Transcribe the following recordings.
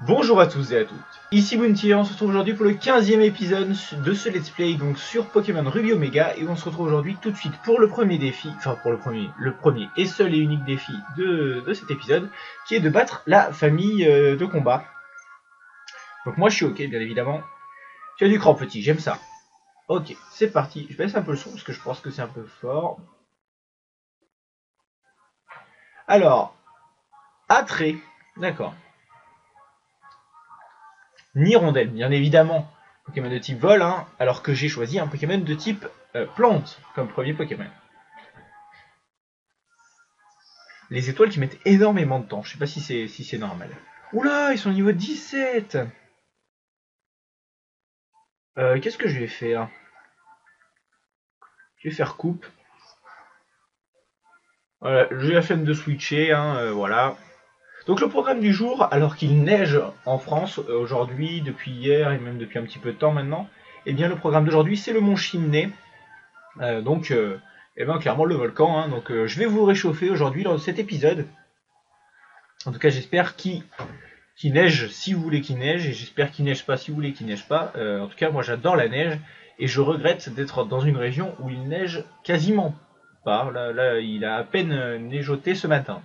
Bonjour à tous et à toutes, ici Bounty, on se retrouve aujourd'hui pour le 15e épisode de ce let's play donc sur Pokémon Ruby Omega et on se retrouve aujourd'hui tout de suite pour le premier défi, enfin pour le premier et seul et unique défi de cet épisode qui est de battre la famille de combat. Donc moi je suis ok bien évidemment, tu as du cran petit, j'aime ça. Ok, c'est parti, je baisse un peu le son parce que je pense que c'est un peu fort. Alors, attrait, d'accord. Nirondelle, bien évidemment. Pokémon de type vol, hein, alors que j'ai choisi un Pokémon de type plante comme premier Pokémon. Les étoiles qui mettent énormément de temps, je sais pas si c'est normal. Oula, ils sont au niveau 17. Qu'est-ce que je vais faire? Je vais faire coupe. Voilà, j'ai la flemme de switcher, hein, voilà. Donc le programme du jour, alors qu'il neige en France aujourd'hui, depuis hier et même depuis un petit peu de temps maintenant, eh bien le programme d'aujourd'hui c'est le mont Chimney. Eh ben, clairement le volcan, hein, donc je vais vous réchauffer aujourd'hui dans cet épisode. En tout cas j'espère qu'il neige si vous voulez qu'il neige, et j'espère qu'il neige pas si vous voulez qu'il neige pas. En tout cas moi j'adore la neige, et je regrette d'être dans une région où il neige quasiment pas. Là il a à peine neigeoté ce matin.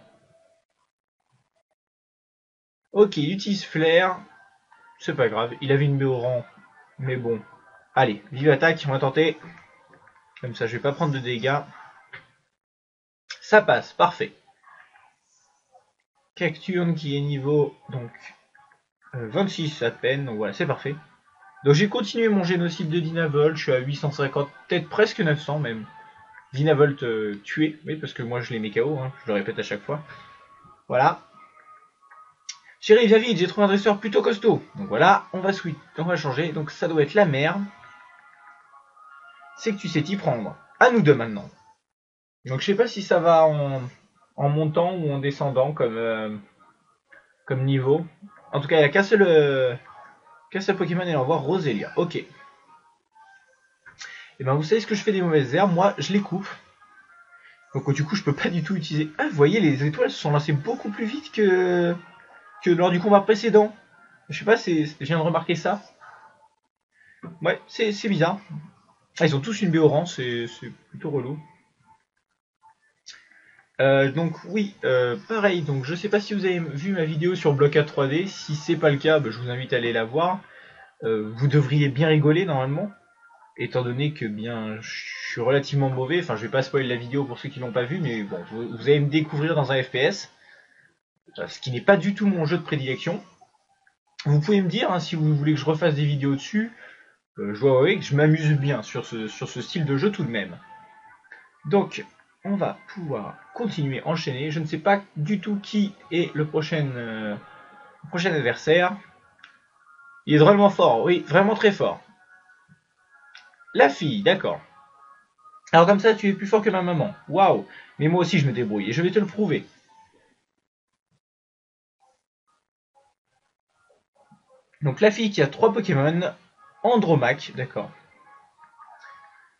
Ok, il utilise flair, c'est pas grave, il avait une Béoran, mais bon. Allez, vive attaque, on va tenter. Comme ça je vais pas prendre de dégâts. Ça passe, parfait. Cacturne qui est niveau donc 26 à peine, donc voilà, c'est parfait. Donc j'ai continué mon génocide de Dynavolt, je suis à 850, peut-être presque 900 même. Dynavolt tué, oui, parce que moi je les mets KO, hein, je le répète à chaque fois. Voilà. Chérie, viens vite, j'ai trouvé un dresseur plutôt costaud. Donc voilà, on va changer, donc ça doit être la mer. C'est que tu sais t'y prendre. À nous deux maintenant. Donc je sais pas si ça va en montant ou en descendant comme niveau. En tout cas, il y a qu'un seul Pokémon et l'envoi Roselia. Ok. Et ben vous savez ce que je fais des mauvaises herbes, moi je les coupe. Donc du coup je peux pas du tout utiliser. Ah vous voyez les étoiles se sont lancées beaucoup plus vite que lors du combat précédent. Je sais pas, je viens de remarquer ça. Ouais, c'est bizarre. Ah, ils ont tous une Béoran, c'est plutôt relou. Donc oui, pareil, donc je sais pas si vous avez vu ma vidéo sur Blocade 3D, si c'est pas le cas, bah, je vous invite à aller la voir. Vous devriez bien rigoler normalement, étant donné que bien je suis relativement mauvais, enfin je vais pas spoiler la vidéo pour ceux qui l'ont pas vu, mais bon, vous allez me découvrir dans un FPS, ce qui n'est pas du tout mon jeu de prédilection. Vous pouvez me dire hein, si vous voulez que je refasse des vidéos dessus, je vois ouais, que je m'amuse bien sur ce style de jeu tout de même. Donc on va pouvoir continuer, enchaîner. Je ne sais pas du tout qui est le prochain adversaire. Il est drôlement fort, oui, vraiment très fort. La fille, d'accord. Alors comme ça, tu es plus fort que ma maman. Waouh. Mais moi aussi, je me débrouille et je vais te le prouver. Donc la fille qui a 3 Pokémon. Andromaque, d'accord.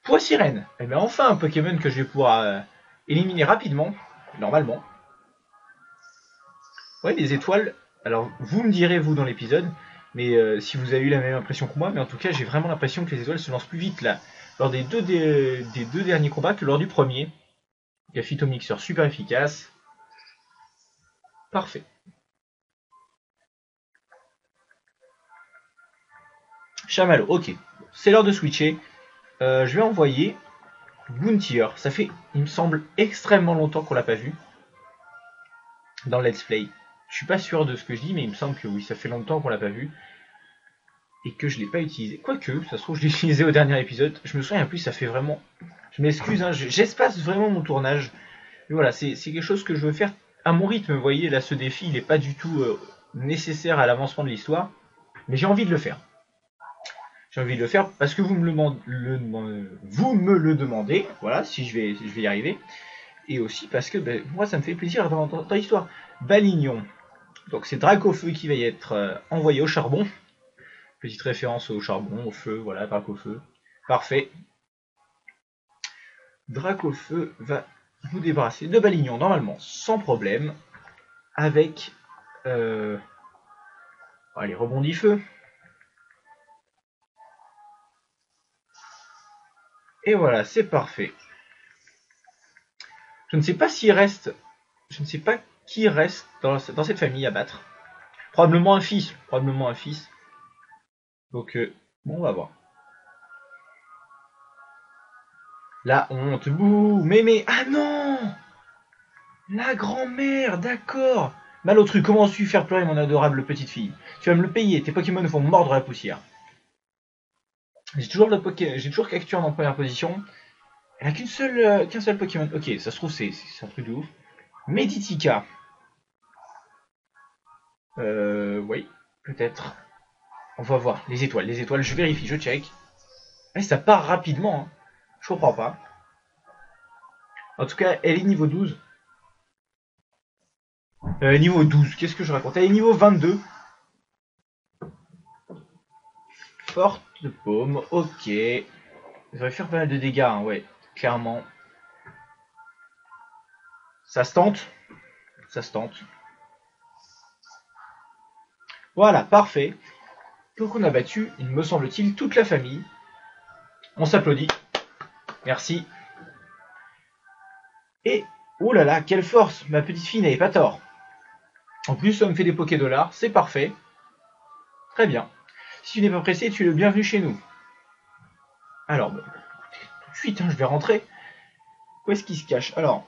Poissirène. Eh bien enfin un Pokémon que je vais pouvoir éliminer rapidement, normalement. Ouais, les étoiles. Alors vous me direz vous dans l'épisode, mais si vous avez eu la même impression que moi, mais en tout cas j'ai vraiment l'impression que les étoiles se lancent plus vite là, lors des deux derniers combats que lors du premier. Il y a Phytomixer super efficace. Parfait. Chamallow, ok. C'est l'heure de switcher. Je vais envoyer Bountier. Ça fait, il me semble, extrêmement longtemps qu'on l'a pas vu dans le Let's Play. Je suis pas sûr de ce que je dis, mais il me semble que oui, ça fait longtemps qu'on l'a pas vu. Et que je l'ai pas utilisé. Quoique, ça se trouve, je l'ai utilisé au dernier épisode. Je me souviens plus, ça fait vraiment... Je m'excuse, hein, j'espace vraiment mon tournage. Mais voilà, c'est quelque chose que je veux faire à mon rythme. Vous voyez, là, ce défi, il n'est pas du tout nécessaire à l'avancement de l'histoire. Mais j'ai envie de le faire. J'ai envie de le faire parce que vous me le demandez. Voilà, si je vais y arriver. Et aussi parce que ben, moi, ça me fait plaisir dans l'histoire. Balignon. Donc c'est Dracofeu qui va y être envoyé au charbon. Petite référence au charbon, au feu, voilà, Dracofeu. Parfait. Dracofeu va vous débarrasser de Balignon, normalement, sans problème. Avec Allez, rebondis feu. Et voilà, c'est parfait. Je ne sais pas s'il reste... Je ne sais pas qui reste dans cette famille à battre. Probablement un fils. Probablement un fils. Donc, bon, on va voir. La honte. Bouh. Mémé. Ah non. La grand-mère. D'accord. Malotru, comment as-tu faire pleurer mon adorable petite fille? Tu vas me le payer. Tes Pokémon vont mordre la poussière. J'ai toujours Cacturne en première position. Elle a qu'un seul Pokémon. Ok, ça se trouve, c'est un truc de ouf. Meditica. Oui, peut-être. On va voir. Les étoiles, je vérifie, je check. Eh, ça part rapidement. Hein. Je comprends pas. En tout cas, elle est niveau 12. Niveau 12, qu'est-ce que je raconte? Elle est niveau 22. Forte de paume, ok. Ça va faire pas mal de dégâts, hein, ouais, clairement. Ça se tente. Ça se tente. Voilà, parfait. Donc on a battu, il me semble-t-il, toute la famille. On s'applaudit. Merci. Et, oh là là, quelle force! Ma petite fille n'avait pas tort. En plus, ça me fait des Poké-Dollars, c'est parfait. Très bien. Si tu n'es pas pressé, tu es le bienvenu chez nous. Alors, bah, tout de suite, hein, je vais rentrer. Où est-ce qu'il se cache? Alors,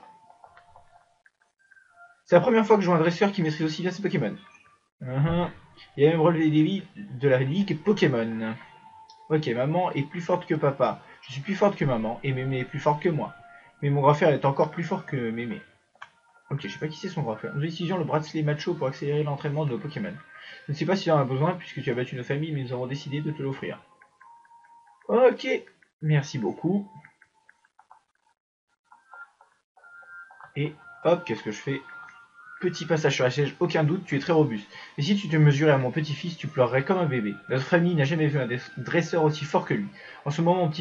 c'est la première fois que je vois un dresseur qui maîtrise aussi bien ses Pokémon. Il a même relevé des défis de la ligue Pokémon. Ok, maman est plus forte que papa. Je suis plus forte que maman, et Mémé est plus forte que moi. Mais mon grand frère est encore plus fort que Mémé. Ok, je sais pas qui c'est son grand frère. Nous utilisons le bracelet macho pour accélérer l'entraînement de nos Pokémon. Je ne sais pas si tu en as besoin, puisque tu as battu nos familles, mais nous avons décidé de te l'offrir. Ok, merci beaucoup. Et hop, qu'est-ce que je fais? Petit passage sur la siège, aucun doute, tu es très robuste. Mais si tu te mesurais à mon petit-fils, tu pleurerais comme un bébé. Notre famille n'a jamais vu un dresseur aussi fort que lui. En ce moment,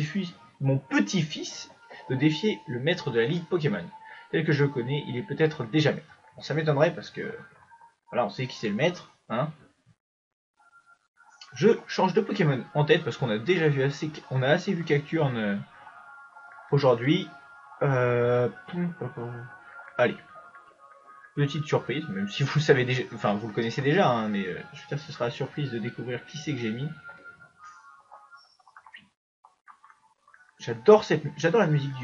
mon petit-fils de défier le maître de la ligue Pokémon. Tel que je le connais, il est peut-être déjà maître. Bon, ça m'étonnerait parce que voilà, on sait qui c'est le maître, hein. Je change de Pokémon en tête parce qu'on a déjà vu assez vu Cacturne aujourd'hui. Allez, petite surprise, même si vous le savez déjà, enfin vous le connaissez déjà, hein, mais je veux dire, ce sera la surprise de découvrir qui c'est que j'ai mis. J'adore la musique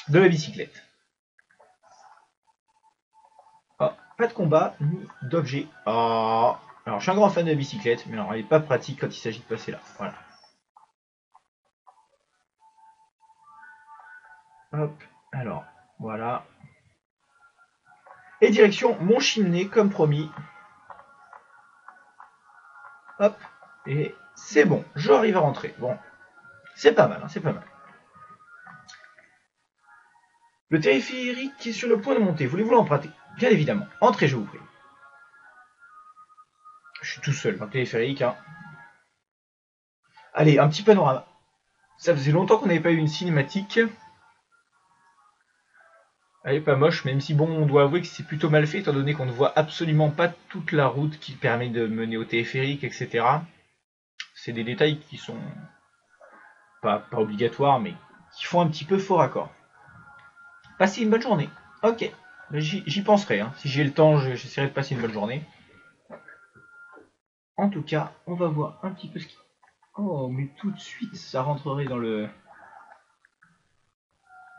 de la bicyclette. Ah, pas de combat ni d'objet. Ah, alors je suis un grand fan de la bicyclette, mais alors elle est pas pratique quand il s'agit de passer là. Voilà. Hop, alors voilà. Et direction mon chimney comme promis. Hop, et c'est bon, j'arrive à rentrer. Bon, c'est pas mal, hein, c'est pas mal. Le téléphérique est sur le point de monter. Voulez-vous l'emprunter? Bien évidemment. Entrez, je vous prie. Je suis tout seul dans le téléphérique. Hein. Allez, un petit panorama. Ça faisait longtemps qu'on n'avait pas eu une cinématique. Elle est pas moche, même si bon, on doit avouer que c'est plutôt mal fait, étant donné qu'on ne voit absolument pas toute la route qui permet de mener au téléphérique, etc. C'est des détails qui sont pas obligatoires, mais qui font un petit peu faux raccord. Passez une bonne journée. Ok, j'y penserai. Hein. Si j'ai le temps, j'essaierai de passer une bonne journée. En tout cas, on va voir un petit peu ce qui... Oh, mais tout de suite, ça rentrerait dans le...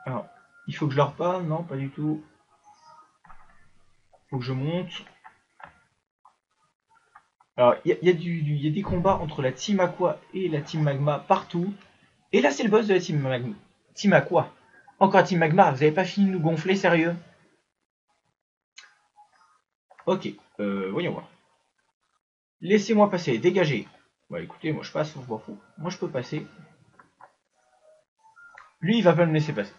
Alors, il faut que je leur parle? Non, pas du tout. Faut que je monte. Alors, il y a des combats entre la Team Aqua et la Team Magma partout. Et là, c'est le boss de la Team Magma. Team Aqua. Encore Team Magma, vous avez pas fini de nous gonfler, sérieux? Ok, voyons voir. Laissez-moi passer, dégagez. Bah écoutez, moi je passe, on s'en fout. Moi je peux passer. Lui, il va pas me laisser passer.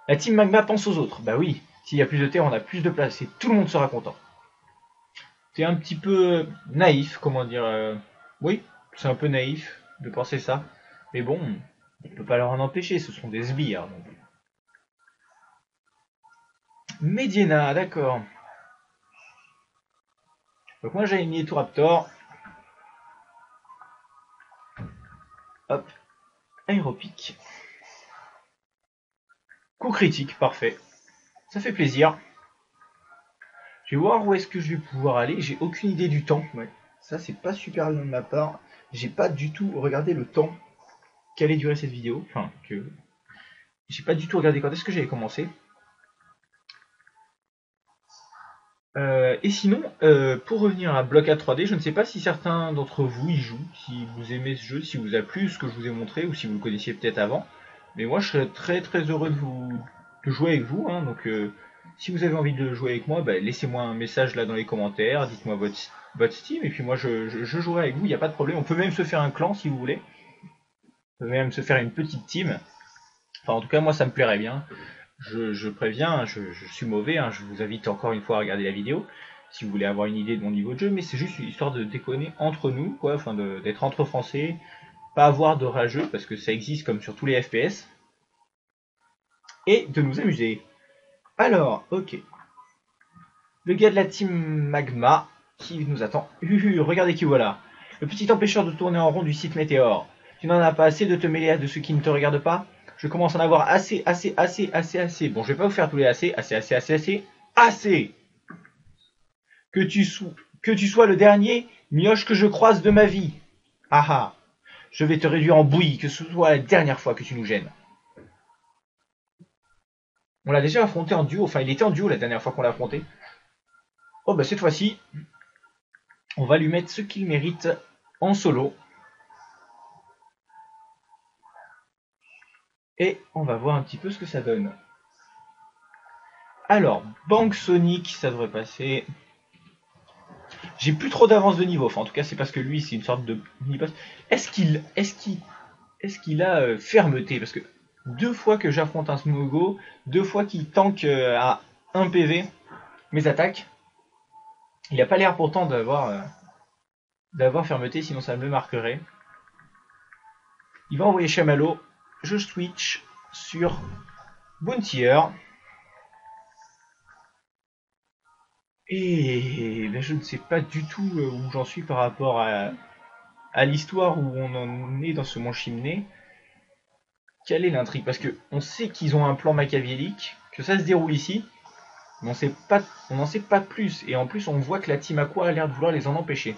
La Team Magma pense aux autres. Bah oui, s'il y a plus de terre, on a plus de place et tout le monde sera content. C'est un petit peu naïf, comment dire. Oui, c'est un peu naïf de penser ça. Mais bon, on peut pas leur en empêcher, ce sont des sbires. Donc. Mediena, d'accord. Donc moi j'ai mis tout Raptor. Hop, aéropique. Coup critique, parfait. Ça fait plaisir. Je vais voir où est-ce que je vais pouvoir aller. J'ai aucune idée du temps. Ouais. Ça c'est pas super bien de ma part. J'ai pas du tout regardé le temps qu'allait durer cette vidéo. Enfin, que j'ai pas du tout regardé quand est-ce que j'avais commencé. Et sinon, pour revenir à Block A 3D, je ne sais pas si certains d'entre vous y jouent, si vous aimez ce jeu, si vous a plu ce que je vous ai montré, ou si vous le connaissiez peut-être avant. Mais moi, je serais très très heureux de jouer avec vous. Hein. Donc, si vous avez envie de jouer avec moi, bah, laissez-moi un message là dans les commentaires, dites-moi votre Steam, et puis moi je jouerai avec vous, il n'y a pas de problème. On peut même se faire un clan si vous voulez. On peut même se faire une petite team. Enfin, en tout cas, moi, ça me plairait bien. Je préviens, je suis mauvais, hein, je vous invite encore une fois à regarder la vidéo si vous voulez avoir une idée de mon niveau de jeu, mais c'est juste une histoire de déconner entre nous, quoi, enfin d'être entre français, pas avoir de rageux, parce que ça existe comme sur tous les FPS, et de nous amuser. Alors, ok. Le gars de la team Magma qui nous attend. Regardez qui voilà. Le petit empêcheur de tourner en rond du site Météor. Tu n'en as pas assez de te mêler à de ceux qui ne te regardent pas? Je commence à en avoir assez. Bon, je vais pas vous faire tous les assez. Assez. Que tu sois le dernier mioche que je croise de ma vie. Ah ah. Je vais te réduire en bouillie, que ce soit la dernière fois que tu nous gênes. On l'a déjà affronté en duo. Enfin, il était en duo la dernière fois qu'on l'a affronté. Oh, bah cette fois-ci, on va lui mettre ce qu'il mérite en solo. Et on va voir un petit peu ce que ça donne. Alors, Bank Sonic, ça devrait passer. J'ai plus trop d'avance de niveau. Enfin, en tout cas, c'est parce que lui, c'est une sorte de mini-boss. Est-ce qu'il a fermeté? Parce que 2 fois que j'affronte un Smogo, 2 fois qu'il tank à 1 PV mes attaques, il n'a pas l'air pourtant d'avoir fermeté, sinon ça me le marquerait. Il va envoyer Chamallow. Je switch sur Bountier. Et ben, je ne sais pas du tout où j'en suis par rapport à l'histoire où on en est dans ce Mont Chimney. Quelle est l'intrigue? Parce que on sait qu'ils ont un plan machiavélique, que ça se déroule ici, mais on n'en sait pas plus. Et en plus, on voit que la team Aqua a l'air de vouloir les en empêcher.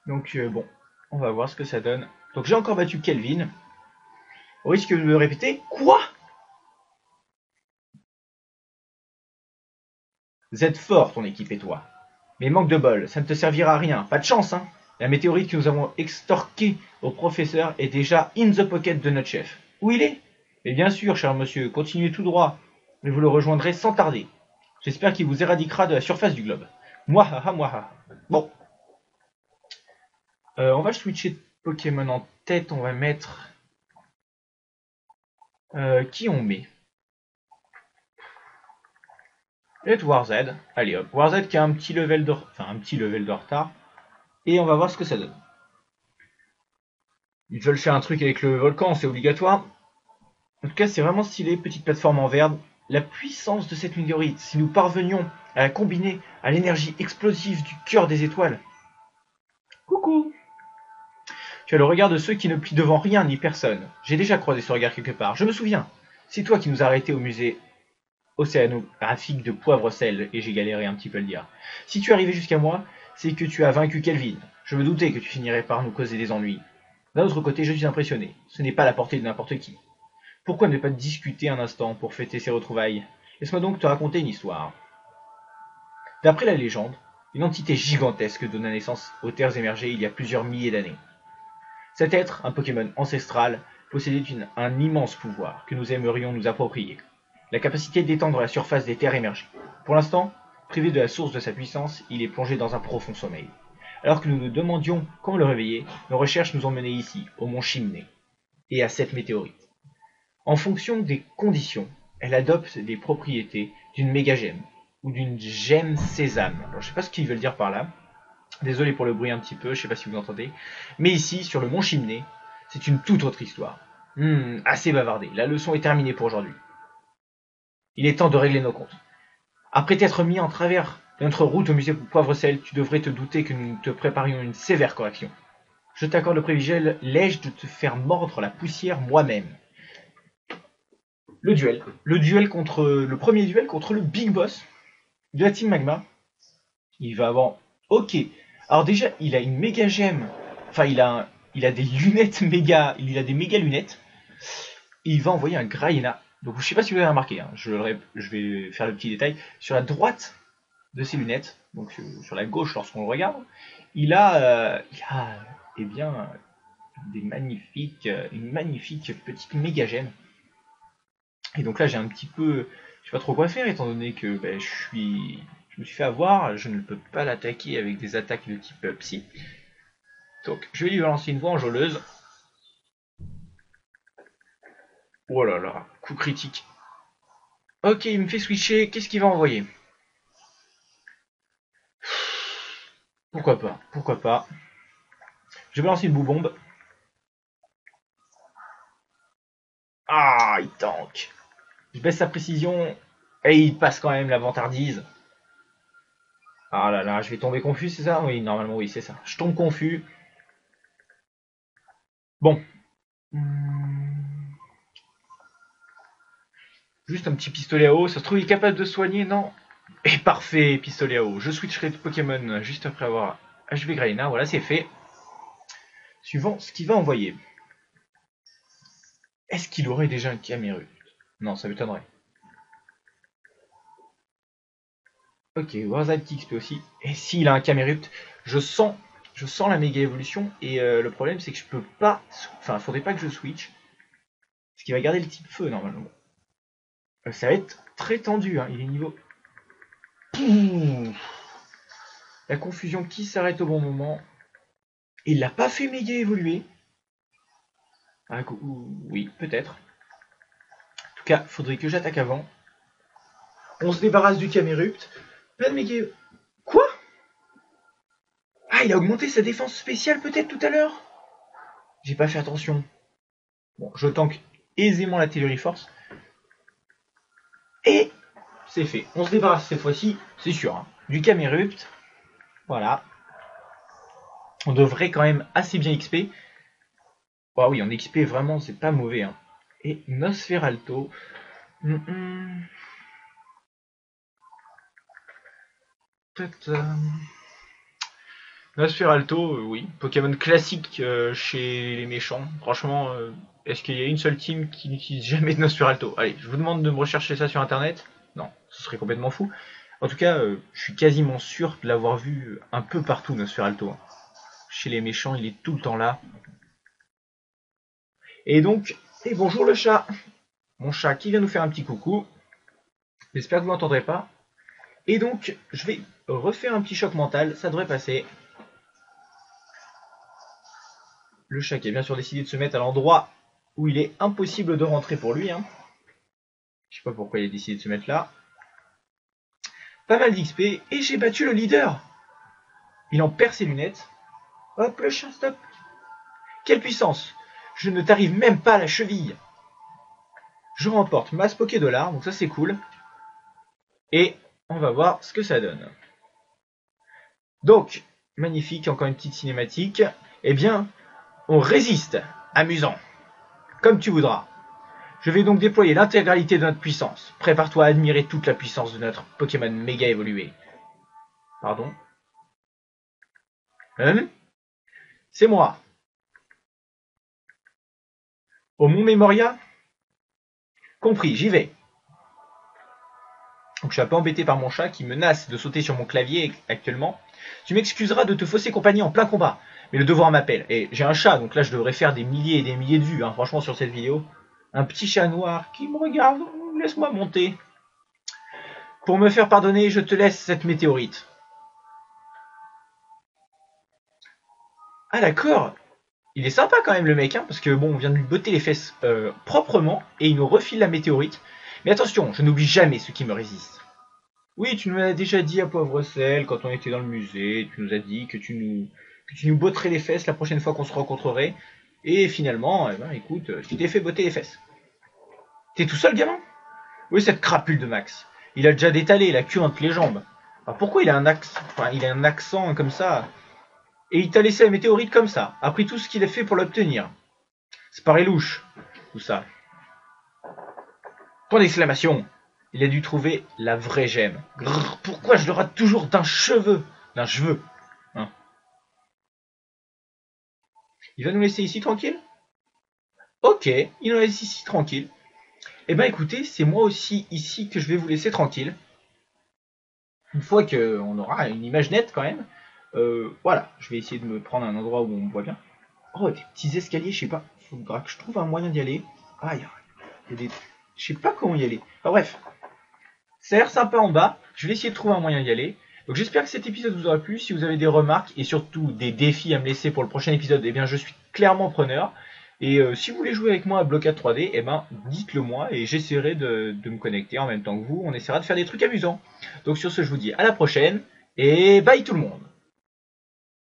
Donc bon, on va voir ce que ça donne. Donc j'ai encore battu Kelvin. Au risque de me répéter, quoi? Vous êtes fort ton équipe et toi. Mais manque de bol, ça ne te servira à rien. Pas de chance, hein. La météorite que nous avons extorquée au professeur est déjà in the pocket de notre chef. Où il est? Mais bien sûr, cher monsieur, continuez tout droit, mais vous le rejoindrez sans tarder. J'espère qu'il vous éradiquera de la surface du globe. Mouahaha. Bon. On va switcher de Pokémon en tête, on va mettre... qui on met? Et Warzed. Allez hop, Warzed qui a un petit level de retard. Et on va voir ce que ça donne. Ils veulent faire un truc avec le volcan, c'est obligatoire. En tout cas, c'est vraiment stylé, petite plateforme en verde. La puissance de cette météorite, si nous parvenions à la combiner à l'énergie explosive du cœur des étoiles. Coucou! Tu as le regard de ceux qui ne plient devant rien ni personne. J'ai déjà croisé ce regard quelque part, je me souviens. C'est toi qui nous as arrêtés au musée océanographique de Poivre-Sel, et j'ai galéré un petit peu à le dire. Si tu es arrivé jusqu'à moi, c'est que tu as vaincu Kelvin. Je me doutais que tu finirais par nous causer des ennuis. D'un autre côté, je suis impressionné. Ce n'est pas à la portée de n'importe qui. Pourquoi ne pas discuter un instant pour fêter ces retrouvailles? Laisse-moi donc te raconter une histoire. D'après la légende, une entité gigantesque donna naissance aux terres émergées il y a plusieurs milliers d'années. Cet être, un Pokémon ancestral, possédait un immense pouvoir que nous aimerions nous approprier. La capacité d'étendre la surface des terres émergées. Pour l'instant, privé de la source de sa puissance, il est plongé dans un profond sommeil. Alors que nous nous demandions comment le réveiller, nos recherches nous ont menés ici, au mont Chimney, et à cette météorite. En fonction des conditions, elle adopte les propriétés d'une méga gemme, ou d'une gemme sésame. Alors, je ne sais pas ce qu'ils veulent dire par là. Désolé pour le bruit un petit peu, je ne sais pas si vous entendez. Mais ici, sur le mont Chimney, c'est une toute autre histoire. Assez bavardé, la leçon est terminée pour aujourd'hui. Il est temps de régler nos comptes. Après t'être mis en travers De notre route au musée Poivre-Sel, tu devrais te douter que nous te préparions une sévère correction. Je t'accorde le privilège de te faire mordre la poussière moi-même. Le duel. Le premier duel contre le Big Boss de la Team Magma. Il va avoir... Ok. Alors déjà, il a une méga gemme. Enfin, il a des lunettes méga... Il a des méga lunettes. Et il va envoyer un Graina. Donc je sais pas si vous avez remarqué, hein, je vais faire le petit détail. Sur la droite de ses lunettes, donc sur la gauche lorsqu'on le regarde, il a eh bien, une magnifique petite méga gemme. Et donc là j'ai un petit peu, je sais pas trop quoi faire étant donné que ben, je me suis fait avoir, je ne peux pas l'attaquer avec des attaques de type psy. Donc je vais lui balancer une voix enjôleuse. Oh là là, coup critique. Ok, il me fait switcher, qu'est-ce qu'il va envoyer? Pourquoi pas, pourquoi pas. Je vais lancer une boubombe. Ah, il tank. Je baisse sa précision. Et il passe quand même la vantardise. Ah là là, je vais tomber confus, c'est ça? Oui, normalement, oui, c'est ça. Je tombe confus. Bon. Juste un petit pistolet à eau. Ça se trouve, il est capable de soigner, non? Et parfait, pistolet à eau. Je switcherai de Pokémon juste après avoir HV Graina. Voilà, c'est fait. Suivant ce qu'il va envoyer. Est-ce qu'il aurait déjà un Camerupt? Non, ça m'étonnerait. Ok, Warzard XP aussi. Et s'il a un Camerupt, je sens la méga évolution. Et le problème, c'est que je peux pas. Enfin, faudrait pas que je switch. Parce qu'il va garder le type feu normalement. Ça va être très tendu. Hein. Il est niveau. Pouf, la confusion qui s'arrête au bon moment. Il l'a pas fait méga évoluer. Ah, oui, peut-être. En tout cas, faudrait que j'attaque avant. On se débarrasse du Camerupt. Pas de méga. Quoi? Ah, il a augmenté sa défense spéciale peut-être tout à l'heure? J'ai pas fait attention. Bon, je tank aisément la Telluri Force. Et c'est fait. On se débarrasse cette fois-ci, c'est sûr, hein, du Camerupt. Voilà. On devrait quand même assez bien XP. Ah oui, en XP, vraiment, c'est pas mauvais. Hein. Et Nosferalto. Nosferalto, oui. Pokémon classique chez les méchants. Franchement, est-ce qu'il y a une seule team qui n'utilise jamais de Nosferalto? Allez, je vous demande de me rechercher ça sur internet. Non, ce serait complètement fou. En tout cas, je suis quasiment sûr de l'avoir vu un peu partout, Nosferalto. Chez les méchants, il est tout le temps là. Et donc, et bonjour le chat. Mon chat qui vient nous faire un petit coucou. J'espère que vous n'entendrez pas. Et donc, je vais refaire un petit choc mental, ça devrait passer. Le chat qui a bien sûr décidé de se mettre à l'endroit où il est impossible de rentrer pour lui. Hein. Je sais pas pourquoi il a décidé de se mettre là. Pas mal d'XP et j'ai battu le leader. Il en perd ses lunettes. Hop, le chat, stop. Quelle puissance! Je ne t'arrive même pas à la cheville. Je remporte masse Pokédollar, donc ça c'est cool. Et on va voir ce que ça donne. Donc, magnifique, encore une petite cinématique. Eh bien, on résiste. Amusant. Comme tu voudras. Je vais donc déployer l'intégralité de notre puissance. Prépare-toi à admirer toute la puissance de notre Pokémon méga évolué. Pardon? C'est moi. Au Mont Memoria? Compris, j'y vais. Donc je suis un peu embêté par mon chat qui menace de sauter sur mon clavier actuellement. Tu m'excuseras de te fausser compagnie en plein combat, mais le devoir m'appelle. Et j'ai un chat, donc là je devrais faire des milliers et des milliers de vues, hein, franchement, sur cette vidéo. Un petit chat noir qui me regarde, laisse-moi monter. Pour me faire pardonner, je te laisse cette météorite. Ah d'accord, il est sympa quand même le mec, hein, parce que bon, on vient de lui botter les fesses proprement, et il nous refile la météorite. Mais attention, je n'oublie jamais ceux qui me résistent. Oui, tu nous l'as déjà dit à Poivre-Sel, quand on était dans le musée, tu nous as dit que tu nous botterais les fesses la prochaine fois qu'on se rencontrerait. Et finalement, eh ben, écoute, tu t'es fait botter les fesses. T'es tout seul, gamin? Oui, cette crapule de Max. Il a déjà détalé la queue entre les jambes. Alors pourquoi il a un accent, enfin, il a un accent comme ça, et il t'a laissé la météorite comme ça, après tout ce qu'il a fait pour l'obtenir. Ça paraît louche, tout ça. Point d'exclamation. Il a dû trouver la vraie gemme. Grrr, pourquoi je le rate toujours d'un cheveu? D'un cheveu. Hein. Il va nous laisser ici tranquille? Ok, il nous laisse ici tranquille. Eh ben écoutez, c'est moi aussi ici que je vais vous laisser tranquille. Une fois qu'on aura une image nette quand même. Voilà, je vais essayer de me prendre un endroit où on me voit bien. Oh, des petits escaliers, je sais pas. Faudra que je trouve un moyen d'y aller. Ah, il y a des... Je sais pas comment y aller. Enfin bref, ça a l'air sympa en bas. Je vais essayer de trouver un moyen d'y aller. Donc j'espère que cet épisode vous aura plu. Si vous avez des remarques et surtout des défis à me laisser pour le prochain épisode, eh bien je suis clairement preneur. Et si vous voulez jouer avec moi à Blocade 3D, eh ben dites-le moi et j'essaierai de me connecter en même temps que vous. On essaiera de faire des trucs amusants. Donc sur ce, je vous dis à la prochaine et bye tout le monde.